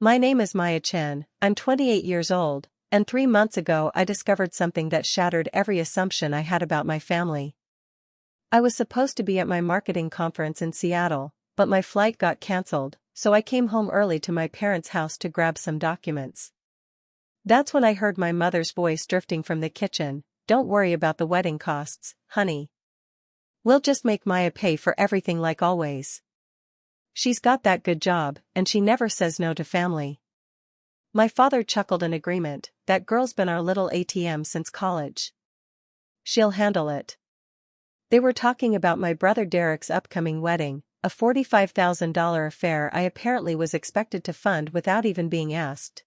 My name is Maya Chen, I'm 28 years old, and 3 months ago I discovered something that shattered every assumption I had about my family. I was supposed to be at my marketing conference in Seattle, but my flight got cancelled, so I came home early to my parents' house to grab some documents. That's when I heard my mother's voice drifting from the kitchen. "Don't worry about the wedding costs, honey. We'll just make Maya pay for everything like always. She's got that good job, and she never says no to family." My father chuckled in agreement. "That girl's been our little ATM since college. She'll handle it." They were talking about my brother Derek's upcoming wedding, a $45,000 affair I apparently was expected to fund without even being asked.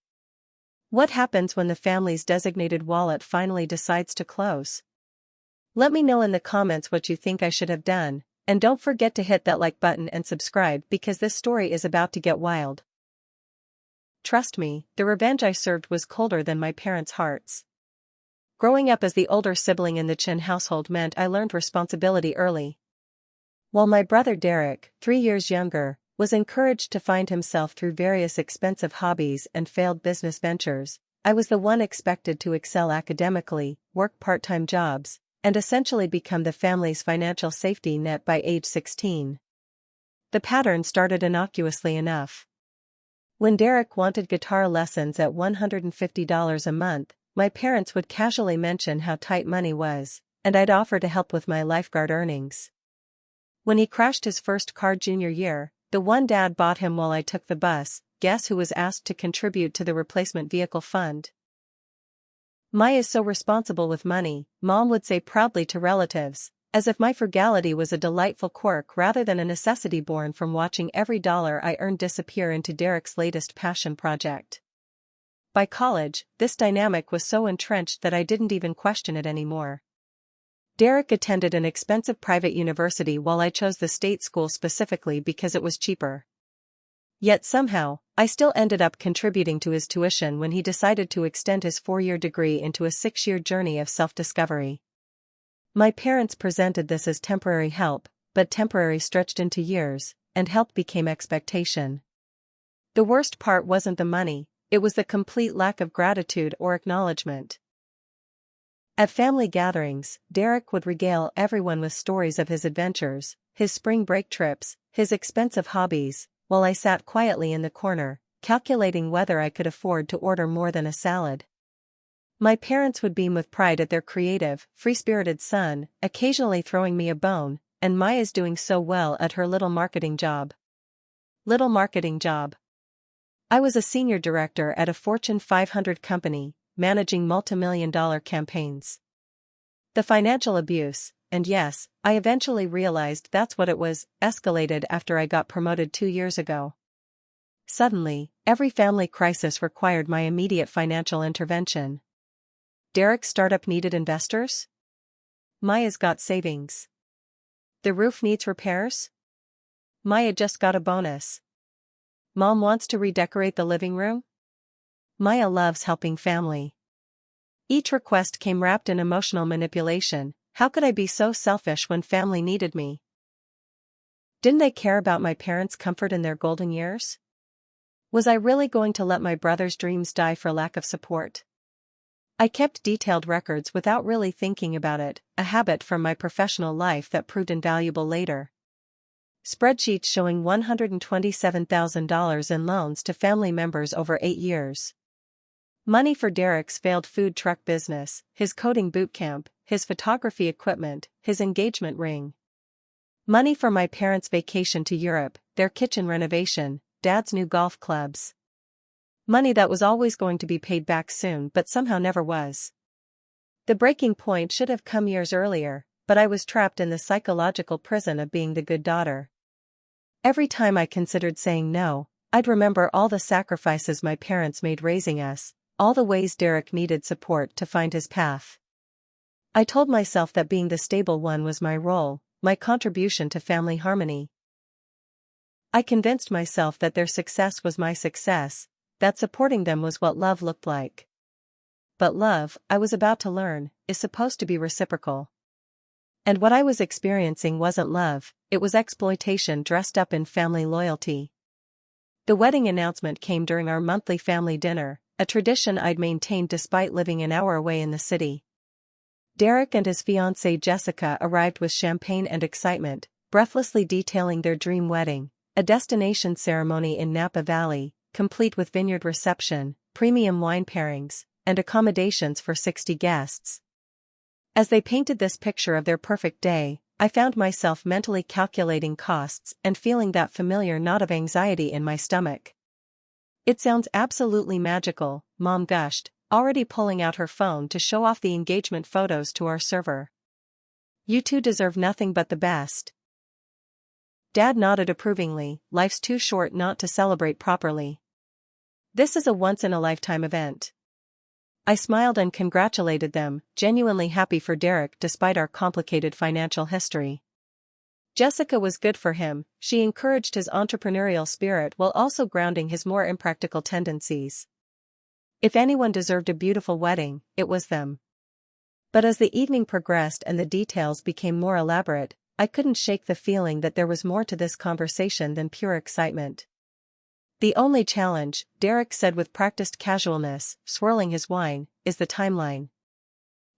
What happens when the family's designated wallet finally decides to close? Let me know in the comments what you think I should have done, and don't forget to hit that like button and subscribe because this story is about to get wild. Trust me, the revenge I served was colder than my parents' hearts. Growing up as the older sibling in the Chen household meant I learned responsibility early. While my brother Derek, 3 years younger, was encouraged to find himself through various expensive hobbies and failed business ventures, I was the one expected to excel academically, work part-time jobs, and essentially become the family's financial safety net by age 16. The pattern started innocuously enough. When Derek wanted guitar lessons at $150 a month, my parents would casually mention how tight money was, and I'd offer to help with my lifeguard earnings. When he crashed his first car junior year, the one Dad bought him while I took the bus, guess who was asked to contribute to the replacement vehicle fund? "Maya's so responsible with money," Mom would say proudly to relatives, as if my frugality was a delightful quirk rather than a necessity born from watching every dollar I earned disappear into Derek's latest passion project. By college, this dynamic was so entrenched that I didn't even question it anymore. Derek attended an expensive private university while I chose the state school specifically because it was cheaper. Yet somehow, I still ended up contributing to his tuition when he decided to extend his 4-year degree into a 6-year journey of self-discovery. My parents presented this as temporary help, but temporary stretched into years, and help became expectation. The worst part wasn't the money, it was the complete lack of gratitude or acknowledgement. At family gatherings, Derek would regale everyone with stories of his adventures, his spring break trips, his expensive hobbies, while I sat quietly in the corner, calculating whether I could afford to order more than a salad. My parents would beam with pride at their creative, free-spirited son, occasionally throwing me a bone, and Maya's doing so well at her little marketing job. Little marketing job. I was a senior director at a Fortune 500 company, managing multi-million-dollar campaigns. The financial abuse, and yes, I eventually realized that's what it was, escalated after I got promoted 2 years ago. Suddenly, every family crisis required my immediate financial intervention. Derek's startup needed investors? Maya's got savings. The roof needs repairs? Maya just got a bonus. Mom wants to redecorate the living room? Maya loves helping family. Each request came wrapped in emotional manipulation. How could I be so selfish when family needed me? Didn't they care about my parents' comfort in their golden years? Was I really going to let my brother's dreams die for lack of support? I kept detailed records without really thinking about it, a habit from my professional life that proved invaluable later. Spreadsheets showing $127,000 in loans to family members over 8 years. Money for Derek's failed food truck business, his coding boot camp, his photography equipment, his engagement ring. Money for my parents' vacation to Europe, their kitchen renovation, Dad's new golf clubs. Money that was always going to be paid back soon but somehow never was. The breaking point should have come years earlier, but I was trapped in the psychological prison of being the good daughter. Every time I considered saying no, I'd remember all the sacrifices my parents made raising us, all the ways Derek needed support to find his path. I told myself that being the stable one was my role, my contribution to family harmony. I convinced myself that their success was my success, that supporting them was what love looked like. But love, I was about to learn, is supposed to be reciprocal. And what I was experiencing wasn't love, it was exploitation dressed up in family loyalty. The wedding announcement came during our monthly family dinner, a tradition I'd maintained despite living an hour away in the city. Derek and his fiancée Jessica arrived with champagne and excitement, breathlessly detailing their dream wedding, a destination ceremony in Napa Valley, complete with vineyard reception, premium wine pairings, and accommodations for 60 guests. As they painted this picture of their perfect day, I found myself mentally calculating costs and feeling that familiar knot of anxiety in my stomach. "It sounds absolutely magical," Mom gushed, already pulling out her phone to show off the engagement photos to our server. "You two deserve nothing but the best." Dad nodded approvingly. "Life's too short not to celebrate properly. This is a once-in-a-lifetime event." I smiled and congratulated them, genuinely happy for Derek despite our complicated financial history. Jessica was good for him. She encouraged his entrepreneurial spirit while also grounding his more impractical tendencies. If anyone deserved a beautiful wedding, it was them. But as the evening progressed and the details became more elaborate, I couldn't shake the feeling that there was more to this conversation than pure excitement. "The only challenge," Derek said with practiced casualness, swirling his wine, "is the timeline.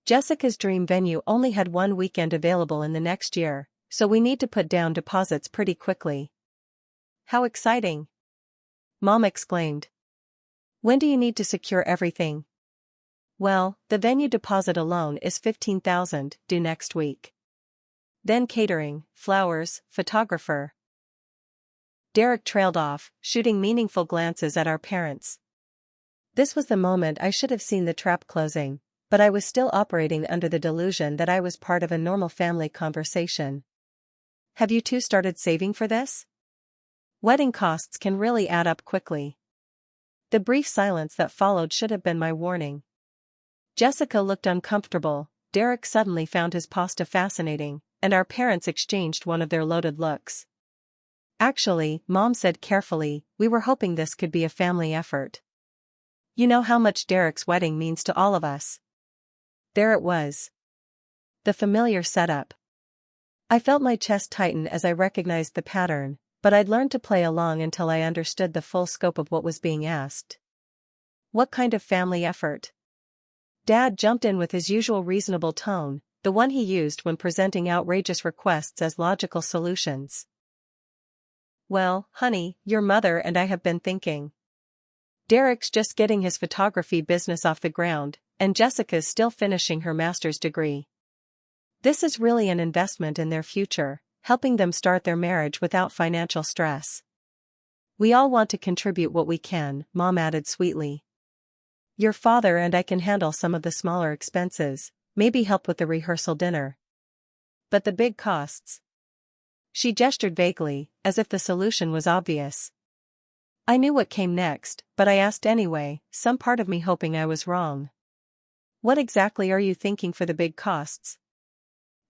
Jessica's dream venue only had one weekend available in the next year, so we need to put down deposits pretty quickly." "How exciting!" Mom exclaimed. "When do you need to secure everything?" "Well, the venue deposit alone is $15,000, due next week. Then catering, flowers, photographer." Derek trailed off, shooting meaningful glances at our parents. This was the moment I should have seen the trap closing, but I was still operating under the delusion that I was part of a normal family conversation. "Have you two started saving for this? Wedding costs can really add up quickly." The brief silence that followed should have been my warning. Jessica looked uncomfortable, Derek suddenly found his pasta fascinating, and our parents exchanged one of their loaded looks. "Actually," Mom said carefully, "we were hoping this could be a family effort. You know how much Derek's wedding means to all of us." There it was. The familiar setup. I felt my chest tighten as I recognized the pattern, but I'd learned to play along until I understood the full scope of what was being asked. "What kind of family effort?" Dad jumped in with his usual reasonable tone, the one he used when presenting outrageous requests as logical solutions. "Well, honey, your mother and I have been thinking. Derek's just getting his photography business off the ground, and Jessica's still finishing her master's degree. This is really an investment in their future, helping them start their marriage without financial stress. We all want to contribute what we can," Mom added sweetly. "Your father and I can handle some of the smaller expenses, maybe help with the rehearsal dinner. But the big costs." She gestured vaguely, as if the solution was obvious. I knew what came next, but I asked anyway, some part of me hoping I was wrong. "What exactly are you thinking for the big costs?"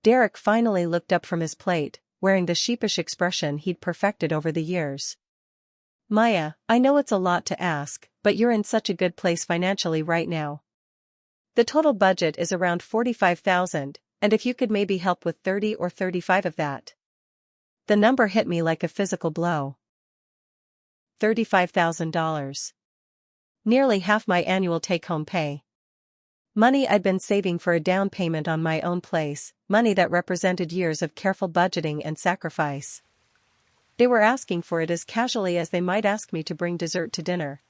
Derek finally looked up from his plate, wearing the sheepish expression he'd perfected over the years. "Maya, I know it's a lot to ask, but you're in such a good place financially right now. The total budget is around $45,000, and if you could maybe help with 30 or 35 of that." The number hit me like a physical blow. $35,000. Nearly half my annual take-home pay. Money I'd been saving for a down payment on my own place, money that represented years of careful budgeting and sacrifice. They were asking for it as casually as they might ask me to bring dessert to dinner.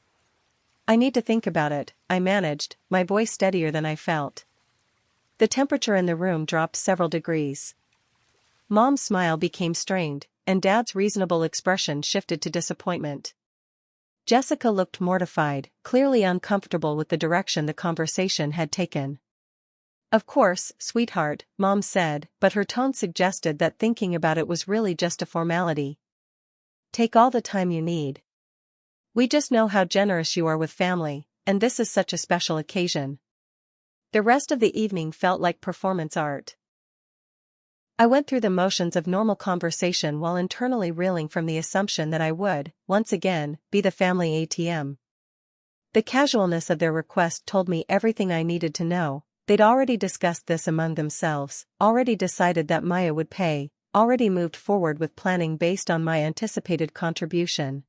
"I need to think about it," I managed, my voice steadier than I felt. The temperature in the room dropped several degrees. Mom's smile became strained, and Dad's reasonable expression shifted to disappointment. Jessica looked mortified, clearly uncomfortable with the direction the conversation had taken. "Of course, sweetheart," Mom said, but her tone suggested that thinking about it was really just a formality. "Take all the time you need. We just know how generous you are with family, and this is such a special occasion." The rest of the evening felt like performance art. I went through the motions of normal conversation while internally reeling from the assumption that I would, once again, be the family ATM. The casualness of their request told me everything I needed to know. They'd already discussed this among themselves, already decided that Maya would pay, already moved forward with planning based on my anticipated contribution.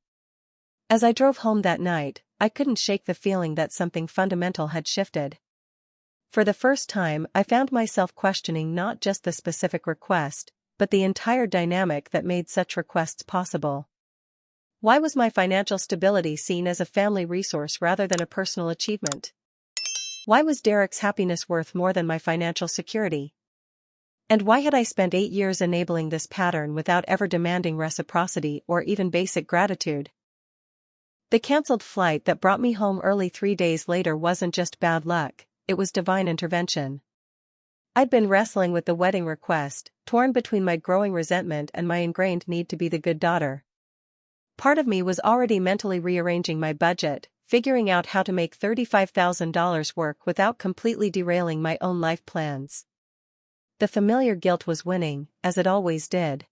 As I drove home that night, I couldn't shake the feeling that something fundamental had shifted. For the first time, I found myself questioning not just the specific request, but the entire dynamic that made such requests possible. Why was my financial stability seen as a family resource rather than a personal achievement? Why was Derek's happiness worth more than my financial security? And why had I spent 8 years enabling this pattern without ever demanding reciprocity or even basic gratitude? The cancelled flight that brought me home early 3 days later wasn't just bad luck, it was divine intervention. I'd been wrestling with the wedding request, torn between my growing resentment and my ingrained need to be the good daughter. Part of me was already mentally rearranging my budget, figuring out how to make $35,000 work without completely derailing my own life plans. The familiar guilt was winning, as it always did.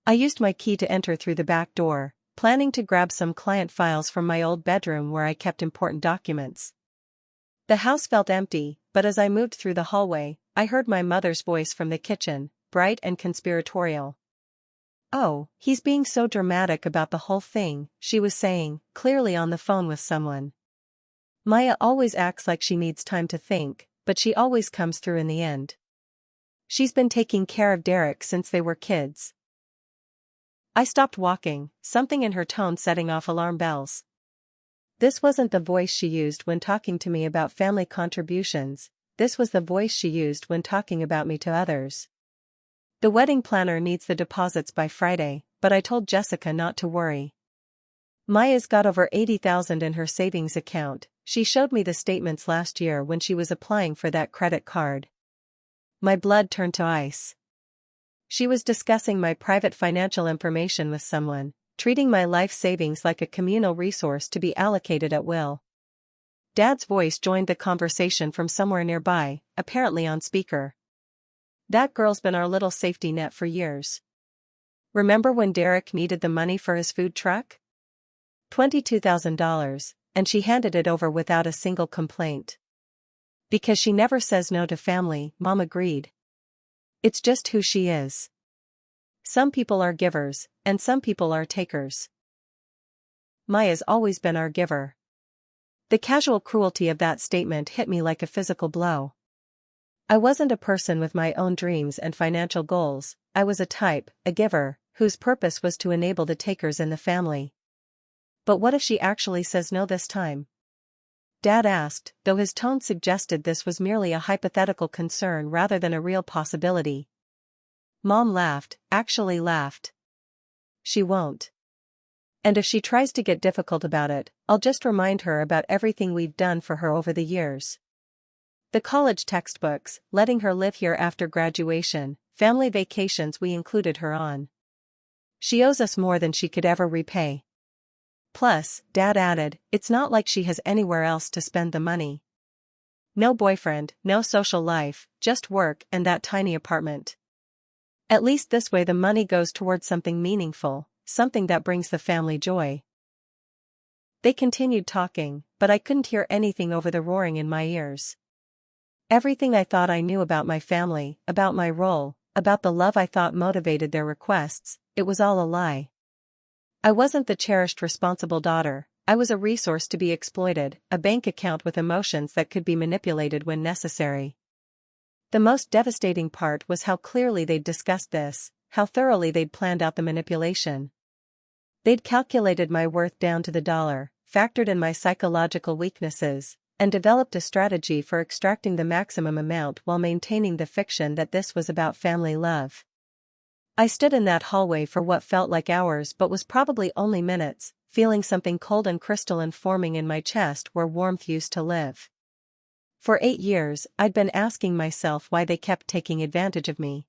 I used my key to enter through the back door, planning to grab some client files from my old bedroom where I kept important documents. The house felt empty, but as I moved through the hallway, I heard my mother's voice from the kitchen, bright and conspiratorial. "Oh, he's being so dramatic about the whole thing," she was saying, clearly on the phone with someone. "Maya always acts like she needs time to think, but she always comes through in the end. She's been taking care of Derek since they were kids." I stopped walking, something in her tone setting off alarm bells. This wasn't the voice she used when talking to me about family contributions, this was the voice she used when talking about me to others. "The wedding planner needs the deposits by Friday, but I told Jessica not to worry. Maya's got over $80,000 in her savings account, she showed me the statements last year when she was applying for that credit card." My blood turned to ice. She was discussing my private financial information with someone, treating my life savings like a communal resource to be allocated at will. Dad's voice joined the conversation from somewhere nearby, apparently on speaker. "That girl's been our little safety net for years. Remember when Derek needed the money for his food truck? $22,000, and she handed it over without a single complaint. Because she never says no to family," Mom agreed. "It's just who she is. Some people are givers, and some people are takers. Maya's always been our giver." The casual cruelty of that statement hit me like a physical blow. I wasn't a person with my own dreams and financial goals, I was a type, a giver, whose purpose was to enable the takers in the family. But what if she actually says no this time? Dad asked, though his tone suggested this was merely a hypothetical concern rather than a real possibility. Mom laughed, actually laughed. "She won't. And if she tries to get difficult about it, I'll just remind her about everything we've done for her over the years. The college textbooks, letting her live here after graduation, family vacations we included her on. She owes us more than she could ever repay. Plus," Dad added, "it's not like she has anywhere else to spend the money. No boyfriend, no social life, just work and that tiny apartment. At least this way the money goes towards something meaningful, something that brings the family joy." They continued talking, but I couldn't hear anything over the roaring in my ears. Everything I thought I knew about my family, about my role, about the love I thought motivated their requests, it was all a lie. I wasn't the cherished responsible daughter, I was a resource to be exploited, a bank account with emotions that could be manipulated when necessary. The most devastating part was how clearly they'd discussed this, how thoroughly they'd planned out the manipulation. They'd calculated my worth down to the dollar, factored in my psychological weaknesses, and developed a strategy for extracting the maximum amount while maintaining the fiction that this was about family love. I stood in that hallway for what felt like hours but was probably only minutes, feeling something cold and crystalline forming in my chest where warmth used to live. For 8 years, I'd been asking myself why they kept taking advantage of me.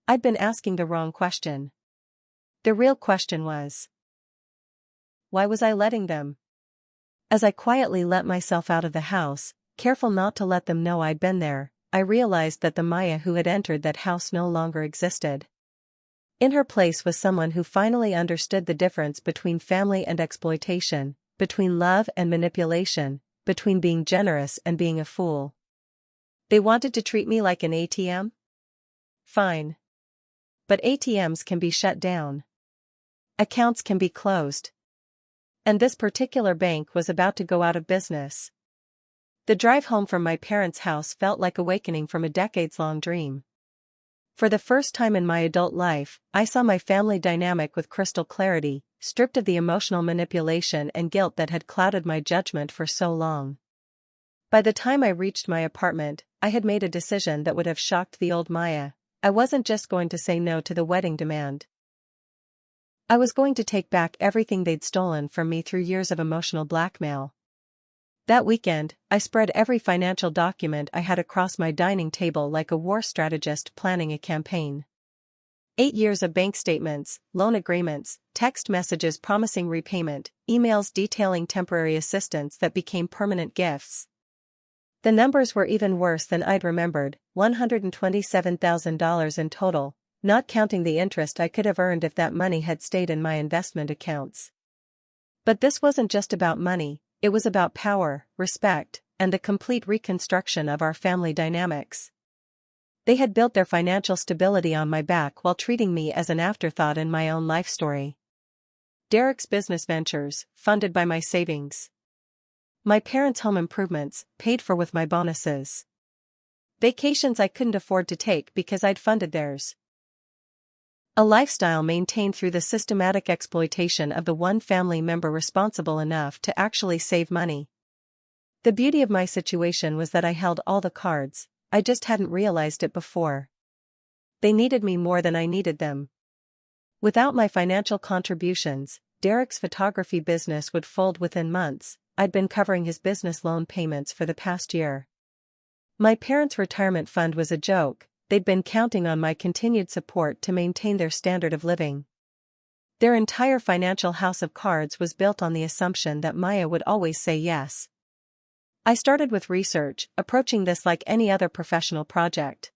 I'd been asking the wrong question. The real question was, why was I letting them? As I quietly let myself out of the house, careful not to let them know I'd been there, I realized that the Maya who had entered that house no longer existed. In her place was someone who finally understood the difference between family and exploitation, between love and manipulation, between being generous and being a fool. They wanted to treat me like an ATM? Fine. But ATMs can be shut down. Accounts can be closed. And this particular bank was about to go out of business. The drive home from my parents' house felt like awakening from a decades-long dream. For the first time in my adult life, I saw my family dynamic with crystal clarity, stripped of the emotional manipulation and guilt that had clouded my judgment for so long. By the time I reached my apartment, I had made a decision that would have shocked the old Maya. I wasn't just going to say no to the wedding demand. I was going to take back everything they'd stolen from me through years of emotional blackmail. That weekend, I spread every financial document I had across my dining table like a war strategist planning a campaign. 8 years of bank statements, loan agreements, text messages promising repayment, emails detailing temporary assistance that became permanent gifts. The numbers were even worse than I'd remembered, $127,000 in total, not counting the interest I could have earned if that money had stayed in my investment accounts. But this wasn't just about money, it was about power, respect, and the complete reconstruction of our family dynamics. They had built their financial stability on my back while treating me as an afterthought in my own life story. Derek's business ventures, funded by my savings. My parents' home improvements, paid for with my bonuses. Vacations I couldn't afford to take because I'd funded theirs. A lifestyle maintained through the systematic exploitation of the one family member responsible enough to actually save money. The beauty of my situation was that I held all the cards, I just hadn't realized it before. They needed me more than I needed them. Without my financial contributions, Derek's photography business would fold within months. I'd been covering his business loan payments for the past year. My parents' retirement fund was a joke. They'd been counting on my continued support to maintain their standard of living. Their entire financial house of cards was built on the assumption that Maya would always say yes. I started with research, approaching this like any other professional project.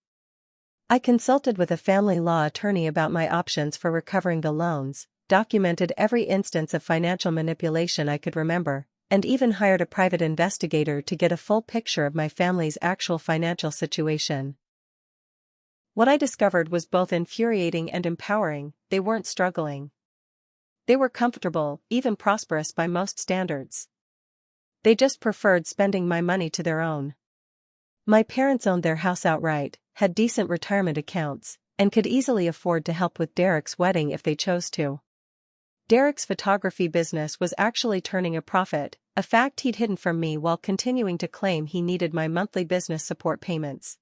I consulted with a family law attorney about my options for recovering the loans, documented every instance of financial manipulation I could remember, and even hired a private investigator to get a full picture of my family's actual financial situation. What I discovered was both infuriating and empowering. They weren't struggling. They were comfortable, even prosperous by most standards. They just preferred spending my money to their own. My parents owned their house outright, had decent retirement accounts, and could easily afford to help with Derek's wedding if they chose to. Derek's photography business was actually turning a profit, a fact he'd hidden from me while continuing to claim he needed my monthly business support payments.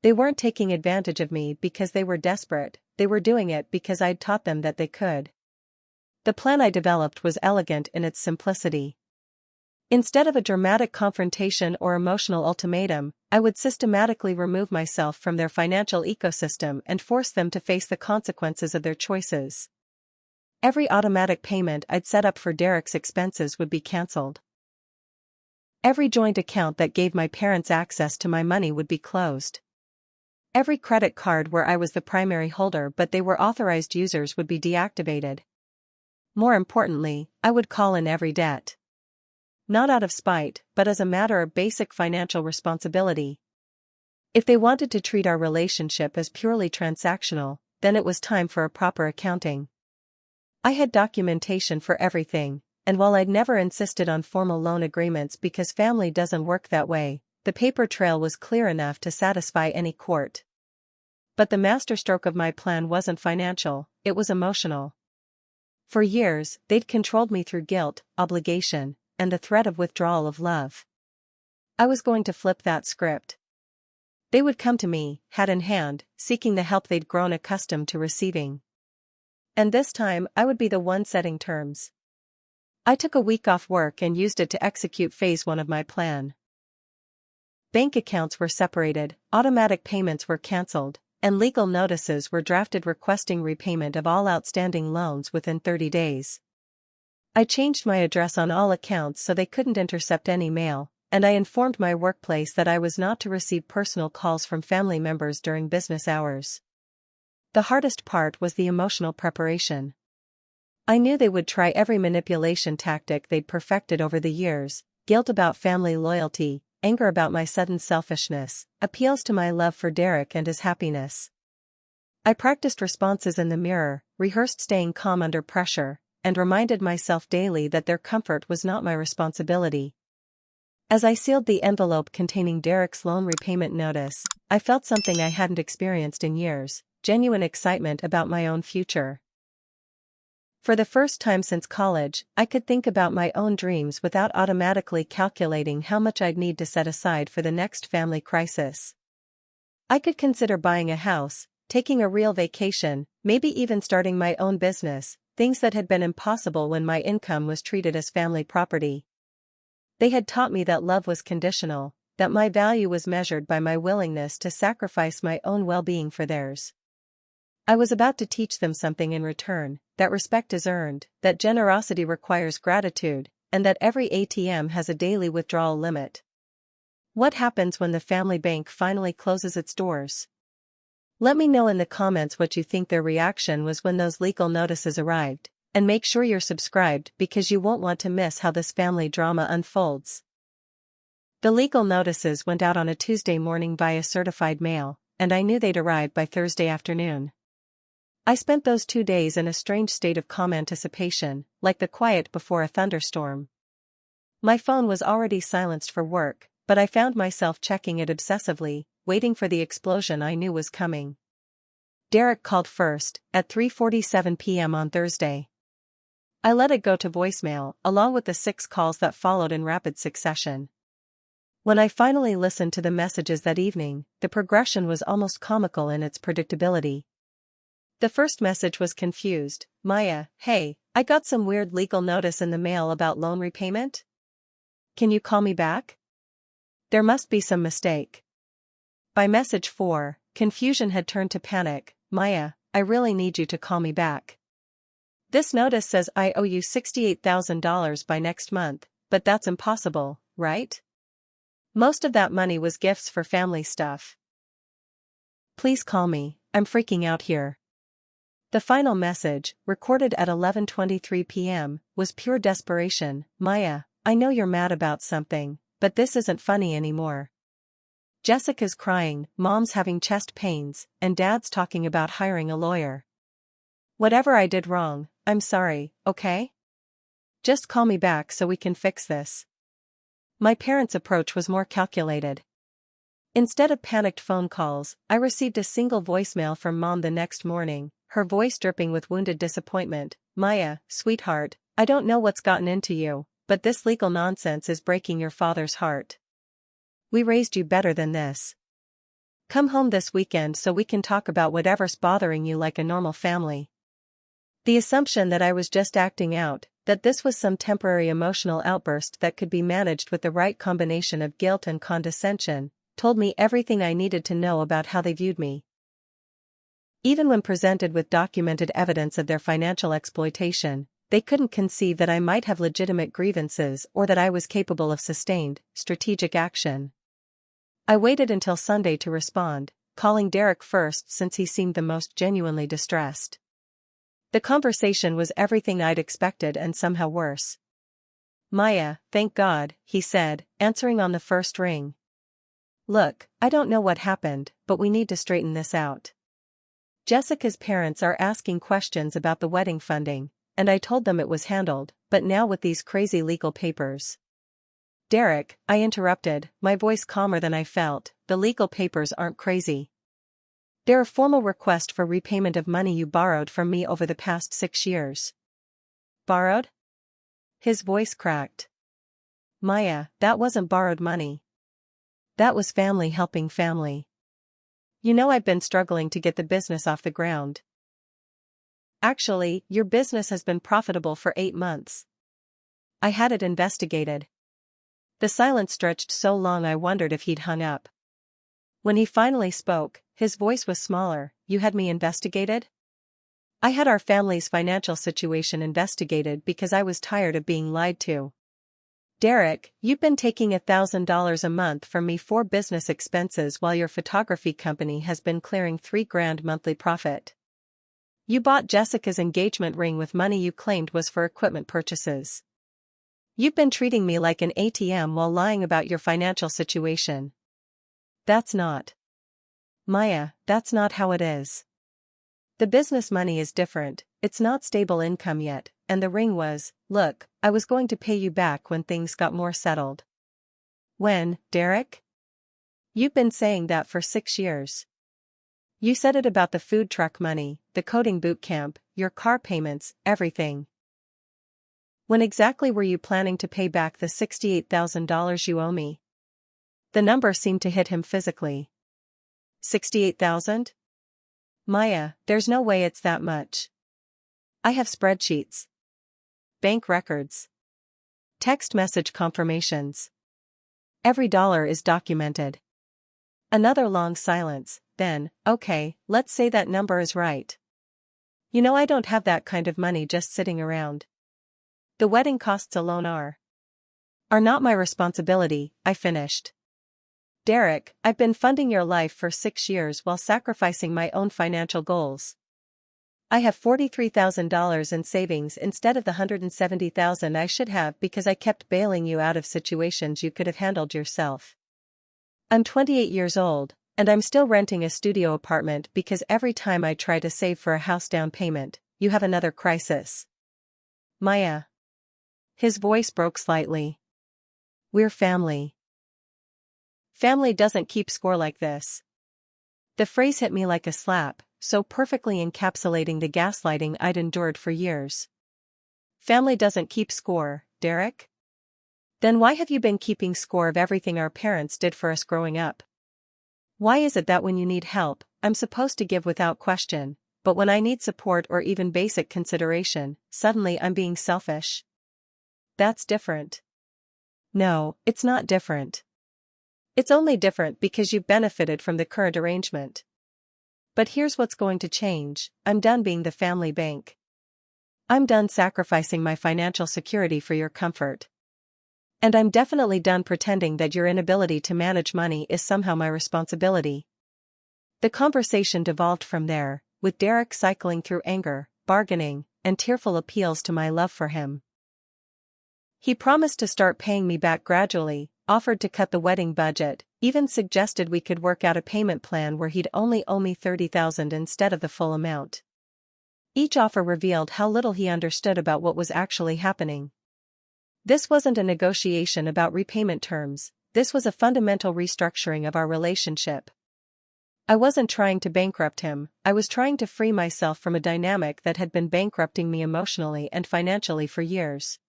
They weren't taking advantage of me because they were desperate, they were doing it because I'd taught them that they could. The plan I developed was elegant in its simplicity. Instead of a dramatic confrontation or emotional ultimatum, I would systematically remove myself from their financial ecosystem and force them to face the consequences of their choices. Every automatic payment I'd set up for Derek's expenses would be cancelled. Every joint account that gave my parents access to my money would be closed. Every credit card where I was the primary holder but they were authorized users would be deactivated. More importantly, I would call in every debt. Not out of spite, but as a matter of basic financial responsibility. If they wanted to treat our relationship as purely transactional, then it was time for a proper accounting. I had documentation for everything, and while I'd never insisted on formal loan agreements because family doesn't work that way, the paper trail was clear enough to satisfy any court. But the masterstroke of my plan wasn't financial, it was emotional. For years, they'd controlled me through guilt, obligation, and the threat of withdrawal of love. I was going to flip that script. They would come to me, hat in hand, seeking the help they'd grown accustomed to receiving. And this time, I would be the one setting terms. I took a week off work and used it to execute phase 1 of my plan. Bank accounts were separated, automatic payments were cancelled, and legal notices were drafted requesting repayment of all outstanding loans within 30 days. I changed my address on all accounts so they couldn't intercept any mail, and I informed my workplace that I was not to receive personal calls from family members during business hours. The hardest part was the emotional preparation. I knew they would try every manipulation tactic they'd perfected over the years: guilt about family loyalty, anger about my sudden selfishness, appeals to my love for Derek and his happiness. I practiced responses in the mirror, rehearsed staying calm under pressure, and reminded myself daily that their comfort was not my responsibility. As I sealed the envelope containing Derek's loan repayment notice, I felt something I hadn't experienced in years: genuine excitement about my own future. For the first time since college, I could think about my own dreams without automatically calculating how much I'd need to set aside for the next family crisis. I could consider buying a house, taking a real vacation, maybe even starting my own business, things that had been impossible when my income was treated as family property. They had taught me that love was conditional, that my value was measured by my willingness to sacrifice my own well-being for theirs. I was about to teach them something in return: that respect is earned, that generosity requires gratitude, and that every ATM has a daily withdrawal limit. What happens when the family bank finally closes its doors? Let me know in the comments what you think their reaction was when those legal notices arrived, and make sure you're subscribed because you won't want to miss how this family drama unfolds. The legal notices went out on a Tuesday morning via certified mail, and I knew they'd arrive by Thursday afternoon. I spent those 2 days in a strange state of calm anticipation, like the quiet before a thunderstorm. My phone was already silenced for work, but I found myself checking it obsessively, waiting for the explosion I knew was coming. Derek called first, at 3:47 p.m. on Thursday. I let it go to voicemail, along with the 6 calls that followed in rapid succession. When I finally listened to the messages that evening, the progression was almost comical in its predictability. The first message was confused: "Maya, hey, I got some weird legal notice in the mail about loan repayment. Can you call me back? There must be some mistake." By message 4, confusion had turned to panic: "Maya, I really need you to call me back. This notice says I owe you $68,000 by next month, but that's impossible, right? Most of that money was gifts for family stuff. Please call me, I'm freaking out here." The final message, recorded at 11:23 p.m., was pure desperation: "Maya, I know you're mad about something, but this isn't funny anymore. Jessica's crying, Mom's having chest pains, and Dad's talking about hiring a lawyer. Whatever I did wrong, I'm sorry, okay? Just call me back so we can fix this." My parents' approach was more calculated. Instead of panicked phone calls, I received a single voicemail from Mom the next morning, her voice dripping with wounded disappointment: "Maya, sweetheart, I don't know what's gotten into you, but this legal nonsense is breaking your father's heart. We raised you better than this. Come home this weekend so we can talk about whatever's bothering you like a normal family." The assumption that I was just acting out, that this was some temporary emotional outburst that could be managed with the right combination of guilt and condescension, told me everything I needed to know about how they viewed me. Even when presented with documented evidence of their financial exploitation, they couldn't conceive that I might have legitimate grievances or that I was capable of sustained, strategic action. I waited until Sunday to respond, calling Derek first since he seemed the most genuinely distressed. The conversation was everything I'd expected and somehow worse. "Maya, thank God," he said, answering on the first ring. "Look, I don't know what happened, but we need to straighten this out. Jessica's parents are asking questions about the wedding funding, and I told them it was handled, but now with these crazy legal papers." "Derek," I interrupted, my voice calmer than I felt, "the legal papers aren't crazy. They're a formal request for repayment of money you borrowed from me over the past 6 years." "Borrowed?" His voice cracked. "Maya, that wasn't borrowed money. That was family helping family. You know I've been struggling to get the business off the ground. Actually, your business has been profitable for 8 months. I had it investigated." The silence stretched so long I wondered if he'd hung up. When he finally spoke, his voice was smaller. "You had me investigated?" "I had our family's financial situation investigated because I was tired of being lied to. Derek, you've been taking $1,000 a month from me for business expenses while your photography company has been clearing $3,000 monthly profit. You bought Jessica's engagement ring with money you claimed was for equipment purchases. You've been treating me like an ATM while lying about your financial situation. That's not. Maya, that's not how it is. The business money is different, it's not stable income yet, and the ring was, look, I was going to pay you back when things got more settled. When, Derek? You've been saying that for 6 years. You said it about the food truck money, the coding boot camp, your car payments, everything. When exactly were you planning to pay back the $68,000 you owe me? The number seemed to hit him physically. 68,000? Maya, there's no way it's that much. I have spreadsheets. Bank records. Text message confirmations. Every dollar is documented. Another long silence, then, okay, let's say that number is right. You know I don't have that kind of money just sitting around. The wedding costs alone are not my responsibility, I finished. Derek, I've been funding your life for 6 years while sacrificing my own financial goals. I have $43,000 in savings instead of the $170,000 I should have because I kept bailing you out of situations you could have handled yourself. I'm 28 years old, and I'm still renting a studio apartment because every time I try to save for a house down payment, you have another crisis. Maya. His voice broke slightly. We're family. Family doesn't keep score like this. The phrase hit me like a slap, so perfectly encapsulating the gaslighting I'd endured for years. Family doesn't keep score, Derek? Then why have you been keeping score of everything our parents did for us growing up? Why is it that when you need help, I'm supposed to give without question, but when I need support or even basic consideration, suddenly I'm being selfish? That's different. No, it's not different. It's only different because you've benefited from the current arrangement. But here's what's going to change, I'm done being the family bank. I'm done sacrificing my financial security for your comfort. And I'm definitely done pretending that your inability to manage money is somehow my responsibility. The conversation devolved from there, with Derek cycling through anger, bargaining, and tearful appeals to my love for him. He promised to start paying me back gradually, offered to cut the wedding budget, even suggested we could work out a payment plan where he'd only owe me $30,000 instead of the full amount. Each offer revealed how little he understood about what was actually happening. This wasn't a negotiation about repayment terms, this was a fundamental restructuring of our relationship. I wasn't trying to bankrupt him, I was trying to free myself from a dynamic that had been bankrupting me emotionally and financially for years.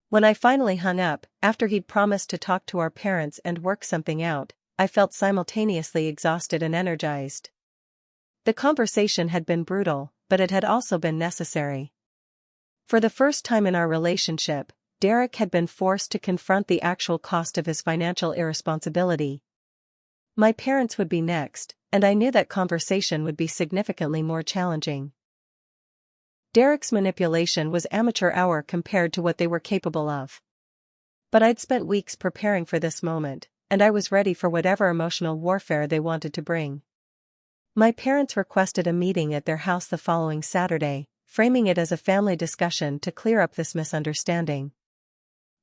When I finally hung up, after he'd promised to talk to our parents and work something out, I felt simultaneously exhausted and energized. The conversation had been brutal, but it had also been necessary. For the first time in our relationship, Derek had been forced to confront the actual cost of his financial irresponsibility. My parents would be next, and I knew that conversation would be significantly more challenging. Derek's manipulation was amateur hour compared to what they were capable of. But I'd spent weeks preparing for this moment, and I was ready for whatever emotional warfare they wanted to bring. My parents requested a meeting at their house the following Saturday, framing it as a family discussion to clear up this misunderstanding.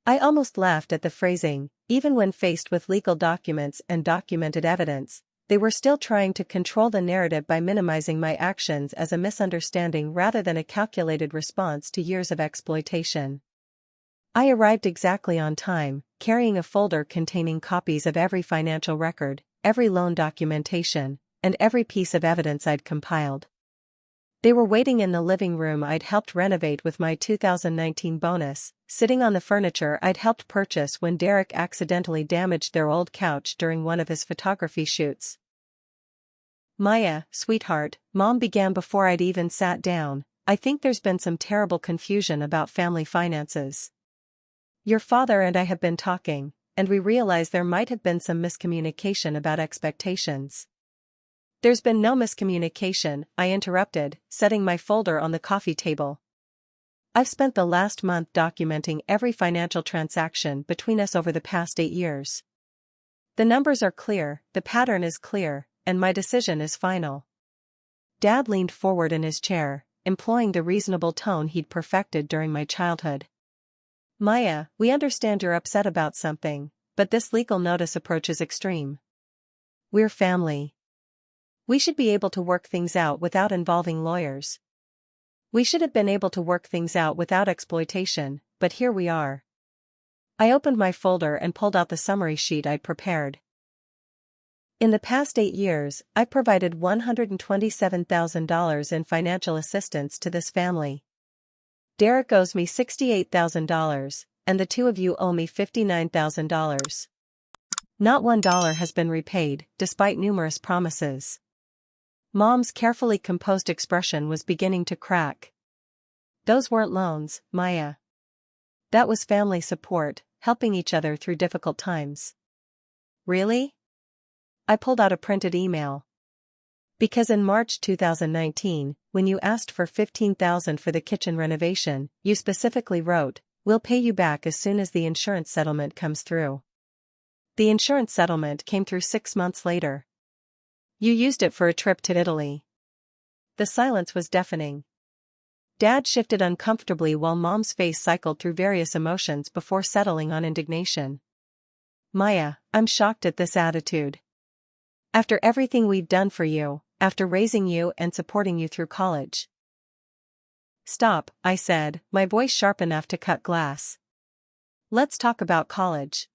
I almost laughed at the phrasing, even when faced with legal documents and documented evidence. They were still trying to control the narrative by minimizing my actions as a misunderstanding rather than a calculated response to years of exploitation. I arrived exactly on time, carrying a folder containing copies of every financial record, every loan documentation, and every piece of evidence I'd compiled. They were waiting in the living room I'd helped renovate with my 2019 bonus, sitting on the furniture I'd helped purchase when Derek accidentally damaged their old couch during one of his photography shoots. Maya, sweetheart, Mom began before I'd even sat down, I think there's been some terrible confusion about family finances. Your father and I have been talking, and we realize there might have been some miscommunication about expectations. There's been no miscommunication, I interrupted, setting my folder on the coffee table. I've spent the last month documenting every financial transaction between us over the past 8 years. The numbers are clear, the pattern is clear, and my decision is final. Dad leaned forward in his chair, employing the reasonable tone he'd perfected during my childhood. Maya, we understand you're upset about something, but this legal notice approach is extreme. We're family. We should be able to work things out without involving lawyers. We should have been able to work things out without exploitation, but here we are. I opened my folder and pulled out the summary sheet I'd prepared. In the past 8 years, I provided $127,000 in financial assistance to this family. Derek owes me $68,000, and the two of you owe me $59,000. Not $1 has been repaid, despite numerous promises. Mom's carefully composed expression was beginning to crack. Those weren't loans, Maya. That was family support, helping each other through difficult times. Really? I pulled out a printed email. Because in March 2019, when you asked for $15,000 for the kitchen renovation, you specifically wrote, "We'll pay you back as soon as the insurance settlement comes through." The insurance settlement came through 6 months later. You used it for a trip to Italy. The silence was deafening. Dad shifted uncomfortably while Mom's face cycled through various emotions before settling on indignation. Maya, I'm shocked at this attitude. After everything we've done for you, after raising you and supporting you through college. Stop, I said, my voice sharp enough to cut glass. Let's talk about college.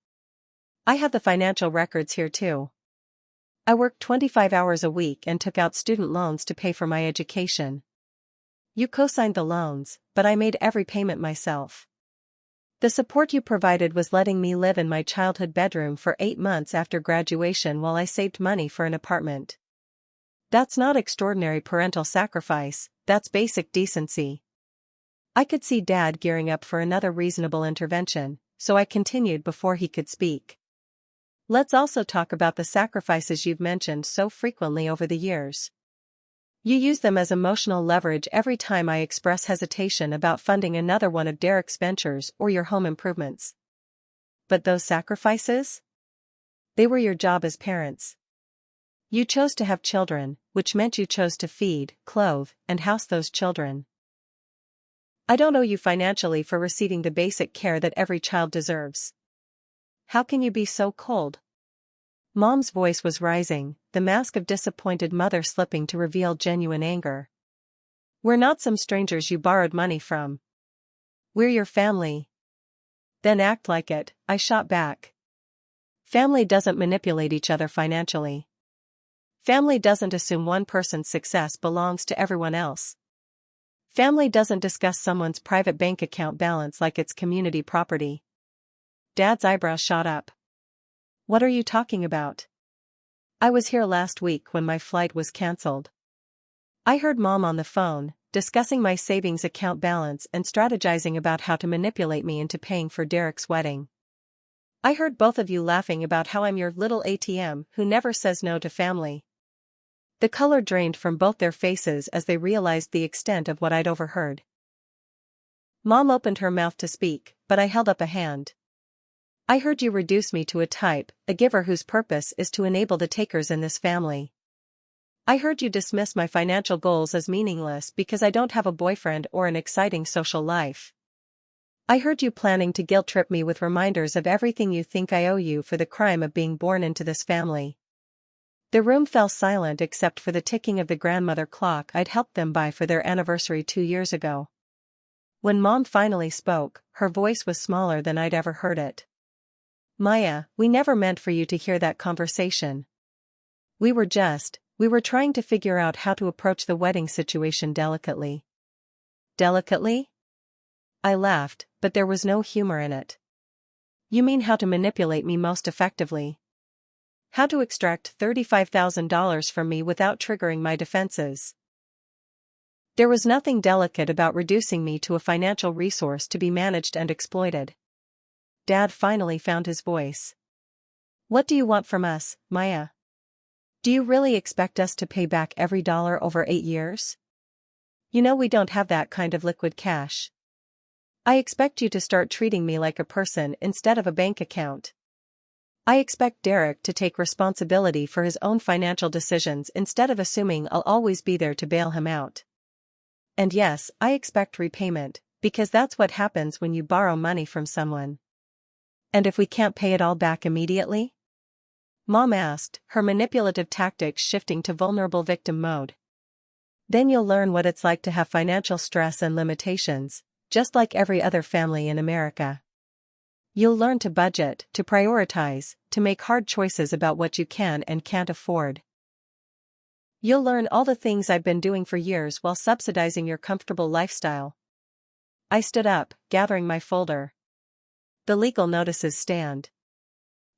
I have the financial records here too. I worked 25 hours a week and took out student loans to pay for my education. You co-signed the loans, but I made every payment myself. The support you provided was letting me live in my childhood bedroom for 8 months after graduation while I saved money for an apartment. That's not extraordinary parental sacrifice, that's basic decency. I could see Dad gearing up for another reasonable intervention, so I continued before he could speak. Let's also talk about the sacrifices you've mentioned so frequently over the years. You use them as emotional leverage every time I express hesitation about funding another one of Derek's ventures or your home improvements. But those sacrifices? They were your job as parents. You chose to have children, which meant you chose to feed, clothe, and house those children. I don't owe you financially for receiving the basic care that every child deserves. How can you be so cold? Mom's voice was rising, the mask of disappointed mother slipping to reveal genuine anger. We're not some strangers you borrowed money from. We're your family. Then act like it, I shot back. Family doesn't manipulate each other financially. Family doesn't assume one person's success belongs to everyone else. Family doesn't discuss someone's private bank account balance like it's community property. Dad's eyebrows shot up. What are you talking about? I was here last week when my flight was cancelled. I heard Mom on the phone, discussing my savings account balance and strategizing about how to manipulate me into paying for Derek's wedding. I heard both of you laughing about how I'm your little ATM who never says no to family. The color drained from both their faces as they realized the extent of what I'd overheard. Mom opened her mouth to speak, but I held up a hand. I heard you reduce me to a type, a giver whose purpose is to enable the takers in this family. I heard you dismiss my financial goals as meaningless because I don't have a boyfriend or an exciting social life. I heard you planning to guilt-trip me with reminders of everything you think I owe you for the crime of being born into this family. The room fell silent except for the ticking of the grandmother clock I'd helped them buy for their anniversary 2 years ago. When Mom finally spoke, her voice was smaller than I'd ever heard it. Maya, we never meant for you to hear that conversation. We were trying to figure out how to approach the wedding situation delicately. Delicately? I laughed, but there was no humor in it. You mean how to manipulate me most effectively? How to extract $35,000 from me without triggering my defenses? There was nothing delicate about reducing me to a financial resource to be managed and exploited. Dad finally found his voice. What do you want from us, Maya? Do you really expect us to pay back every dollar over 8 years? You know we don't have that kind of liquid cash. I expect you to start treating me like a person instead of a bank account. I expect Derek to take responsibility for his own financial decisions instead of assuming I'll always be there to bail him out. And yes, I expect repayment, because that's what happens when you borrow money from someone. And if we can't pay it all back immediately? Mom asked, her manipulative tactics shifting to vulnerable victim mode. Then you'll learn what it's like to have financial stress and limitations, just like every other family in America. You'll learn to budget, to prioritize, to make hard choices about what you can and can't afford. You'll learn all the things I've been doing for years while subsidizing your comfortable lifestyle. I stood up, gathering my folder. The legal notices stand.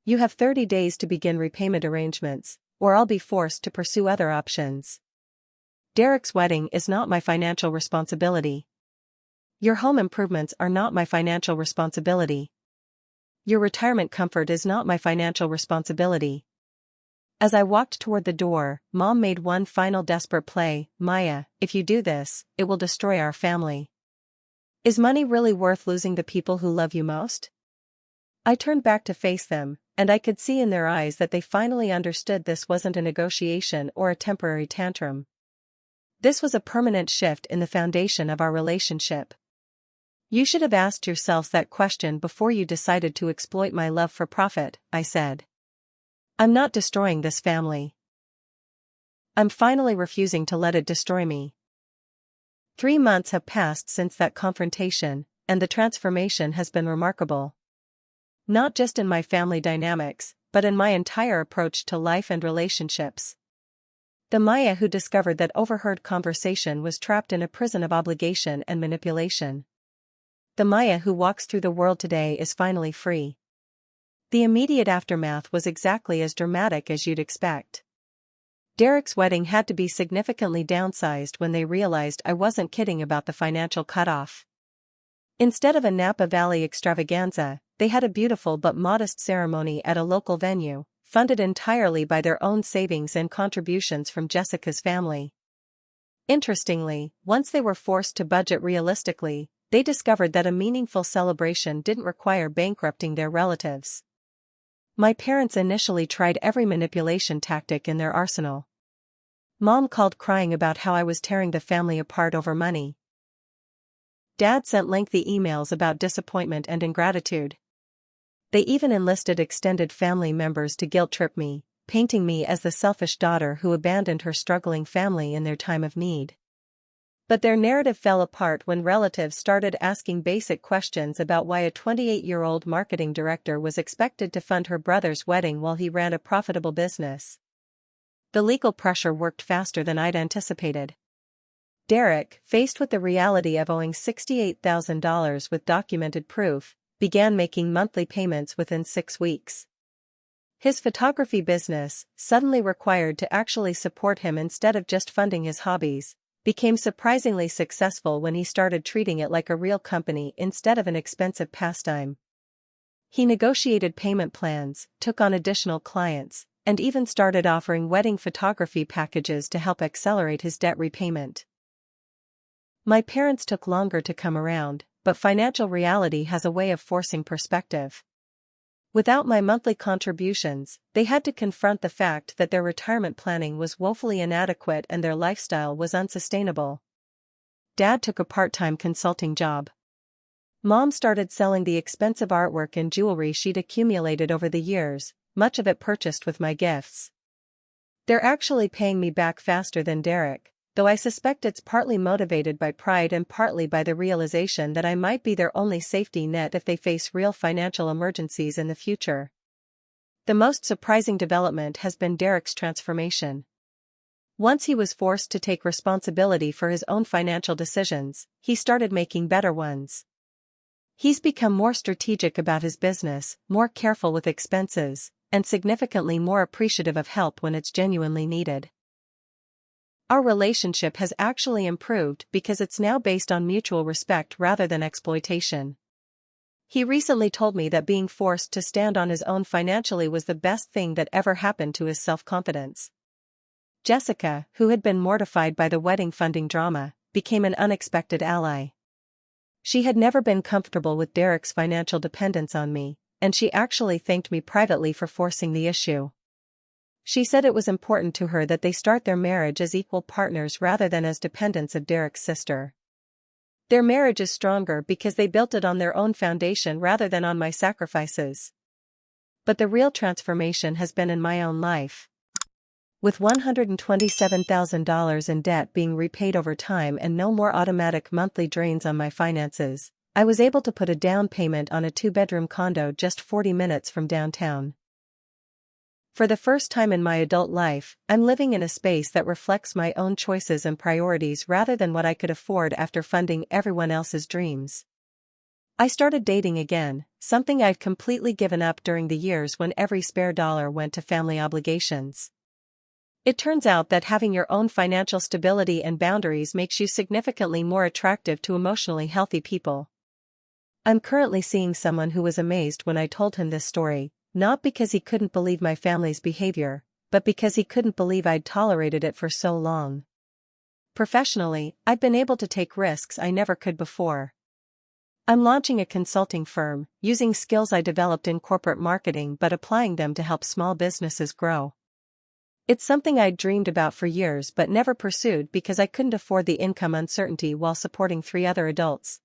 You have 30 days to begin repayment arrangements, or I'll be forced to pursue other options. Derek's wedding is not my financial responsibility. Your home improvements are not my financial responsibility. Your retirement comfort is not my financial responsibility. As I walked toward the door, Mom made one final desperate play. Maya, if you do this, it will destroy our family. Is money really worth losing the people who love you most? I turned back to face them, and I could see in their eyes that they finally understood this wasn't a negotiation or a temporary tantrum. This was a permanent shift in the foundation of our relationship. You should have asked yourselves that question before you decided to exploit my love for profit, I said. I'm not destroying this family. I'm finally refusing to let it destroy me. 3 months have passed since that confrontation, and the transformation has been remarkable. Not just in my family dynamics, but in my entire approach to life and relationships. The Maya who discovered that overheard conversation was trapped in a prison of obligation and manipulation. The Maya who walks through the world today is finally free. The immediate aftermath was exactly as dramatic as you'd expect. Derek's wedding had to be significantly downsized when they realized I wasn't kidding about the financial cutoff. Instead of a Napa Valley extravaganza, they had a beautiful but modest ceremony at a local venue, funded entirely by their own savings and contributions from Jessica's family. Interestingly, once they were forced to budget realistically, they discovered that a meaningful celebration didn't require bankrupting their relatives. My parents initially tried every manipulation tactic in their arsenal. Mom called crying about how I was tearing the family apart over money. Dad sent lengthy emails about disappointment and ingratitude. They even enlisted extended family members to guilt-trip me, painting me as the selfish daughter who abandoned her struggling family in their time of need. But their narrative fell apart when relatives started asking basic questions about why a 28-year-old marketing director was expected to fund her brother's wedding while he ran a profitable business. The legal pressure worked faster than I'd anticipated. Derek, faced with the reality of owing $68,000 with documented proof, began making monthly payments within 6 weeks. His photography business, suddenly required to actually support him instead of just funding his hobbies, became surprisingly successful when he started treating it like a real company instead of an expensive pastime. He negotiated payment plans, took on additional clients, and even started offering wedding photography packages to help accelerate his debt repayment. My parents took longer to come around, but financial reality has a way of forcing perspective. Without my monthly contributions, they had to confront the fact that their retirement planning was woefully inadequate and their lifestyle was unsustainable. Dad took a part-time consulting job. Mom started selling the expensive artwork and jewelry she'd accumulated over the years, much of it purchased with my gifts. They're actually paying me back faster than Derek, though I suspect it's partly motivated by pride and partly by the realization that I might be their only safety net if they face real financial emergencies in the future. The most surprising development has been Derek's transformation. Once he was forced to take responsibility for his own financial decisions, he started making better ones. He's become more strategic about his business, more careful with expenses, and significantly more appreciative of help when it's genuinely needed. Our relationship has actually improved because it's now based on mutual respect rather than exploitation. He recently told me that being forced to stand on his own financially was the best thing that ever happened to his self-confidence. Jessica, who had been mortified by the wedding funding drama, became an unexpected ally. She had never been comfortable with Derek's financial dependence on me, and she actually thanked me privately for forcing the issue. She said it was important to her that they start their marriage as equal partners rather than as dependents of Derek's sister. Their marriage is stronger because they built it on their own foundation rather than on my sacrifices. But the real transformation has been in my own life. With $127,000 in debt being repaid over time and no more automatic monthly drains on my finances, I was able to put a down payment on a 2-bedroom condo just 40 minutes from downtown. For the first time in my adult life, I'm living in a space that reflects my own choices and priorities rather than what I could afford after funding everyone else's dreams. I started dating again, something I'd completely given up during the years when every spare dollar went to family obligations. It turns out that having your own financial stability and boundaries makes you significantly more attractive to emotionally healthy people. I'm currently seeing someone who was amazed when I told him this story, not because he couldn't believe my family's behavior, but because he couldn't believe I'd tolerated it for so long. Professionally, I've been able to take risks I never could before. I'm launching a consulting firm, using skills I developed in corporate marketing but applying them to help small businesses grow. It's something I'd dreamed about for years but never pursued because I couldn't afford the income uncertainty while supporting 3 other adults.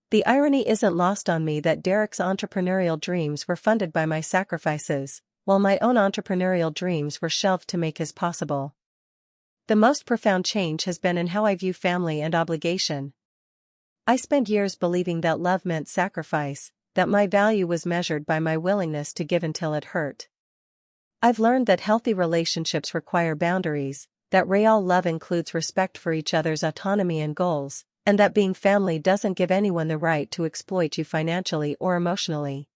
The irony isn't lost on me that Derek's entrepreneurial dreams were funded by my sacrifices, while my own entrepreneurial dreams were shelved to make his possible. The most profound change has been in how I view family and obligation. I spent years believing that love meant sacrifice, that my value was measured by my willingness to give until it hurt. I've learned that healthy relationships require boundaries, that real love includes respect for each other's autonomy and goals, and that being family doesn't give anyone the right to exploit you financially or emotionally.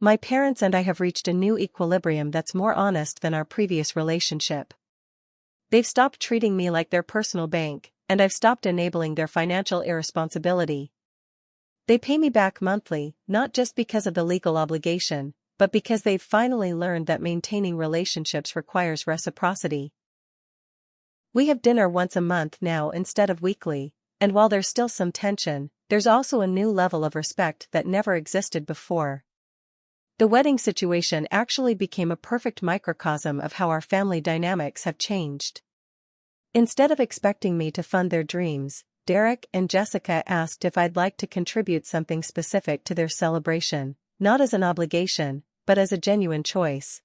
My parents and I have reached a new equilibrium that's more honest than our previous relationship. They've stopped treating me like their personal bank, and I've stopped enabling their financial irresponsibility. They pay me back monthly, not just because of the legal obligation, but because they've finally learned that maintaining relationships requires reciprocity. We have dinner once a month now instead of weekly, and while there's still some tension, there's also a new level of respect that never existed before. The wedding situation actually became a perfect microcosm of how our family dynamics have changed. Instead of expecting me to fund their dreams, Derek and Jessica asked if I'd like to contribute something specific to their celebration, not as an obligation, but as a genuine choice.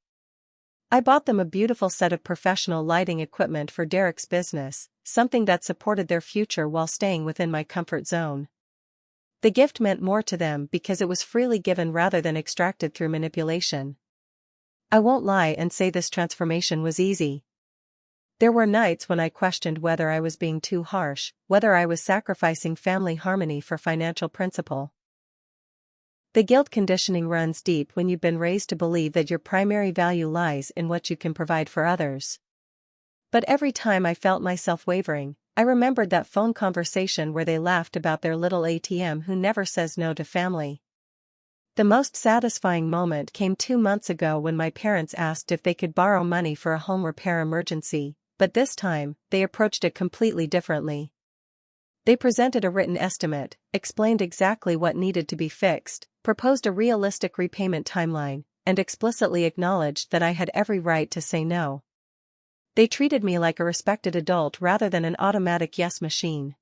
I bought them a beautiful set of professional lighting equipment for Derek's business, something that supported their future while staying within my comfort zone. The gift meant more to them because it was freely given rather than extracted through manipulation. I won't lie and say this transformation was easy. There were nights when I questioned whether I was being too harsh, whether I was sacrificing family harmony for financial principle. The guilt conditioning runs deep when you've been raised to believe that your primary value lies in what you can provide for others. But every time I felt myself wavering, I remembered that phone conversation where they laughed about their little ATM who never says no to family. The most satisfying moment came 2 months ago when my parents asked if they could borrow money for a home repair emergency, but this time, they approached it completely differently. They presented a written estimate, explained exactly what needed to be fixed, proposed a realistic repayment timeline, and explicitly acknowledged that I had every right to say no. They treated me like a respected adult rather than an automatic yes machine.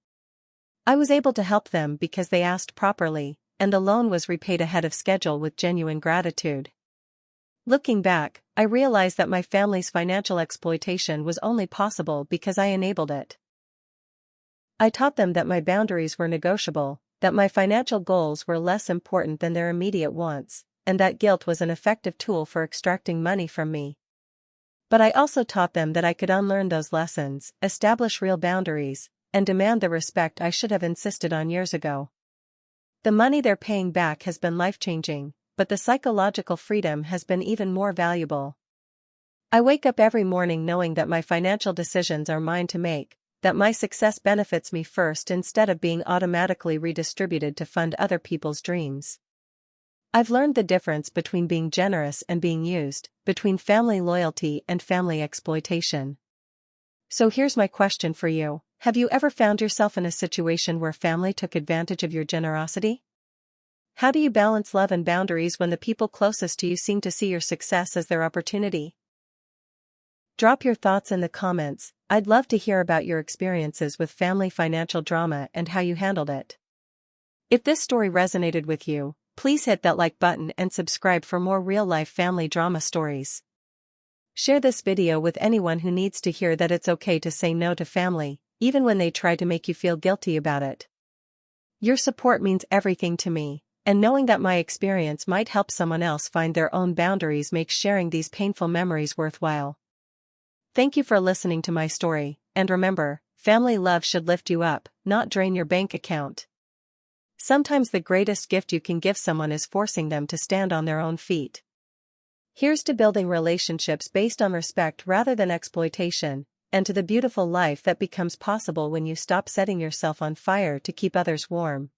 I was able to help them because they asked properly, and the loan was repaid ahead of schedule with genuine gratitude. Looking back, I realized that my family's financial exploitation was only possible because I enabled it. I taught them that my boundaries were negotiable, that my financial goals were less important than their immediate wants, and that guilt was an effective tool for extracting money from me. But I also taught them that I could unlearn those lessons, establish real boundaries, and demand the respect I should have insisted on years ago. The money they're paying back has been life-changing, but the psychological freedom has been even more valuable. I wake up every morning knowing that my financial decisions are mine to make, that my success benefits me first instead of being automatically redistributed to fund other people's dreams. I've learned the difference between being generous and being used, between family loyalty and family exploitation. So here's my question for you. Have you ever found yourself in a situation where family took advantage of your generosity? How do you balance love and boundaries when the people closest to you seem to see your success as their opportunity? Drop your thoughts in the comments. I'd love to hear about your experiences with family financial drama and how you handled it. If this story resonated with you, Please hit that like button and subscribe for more real-life family drama stories. Share this video with anyone who needs to hear that it's okay to say no to family, even when they try to make you feel guilty about it. Your support means everything to me, and knowing that my experience might help someone else find their own boundaries makes sharing these painful memories worthwhile. Thank you for listening to my story, and remember, family love should lift you up, not drain your bank account. Sometimes the greatest gift you can give someone is forcing them to stand on their own feet. Here's to building relationships based on respect rather than exploitation, and to the beautiful life that becomes possible when you stop setting yourself on fire to keep others warm.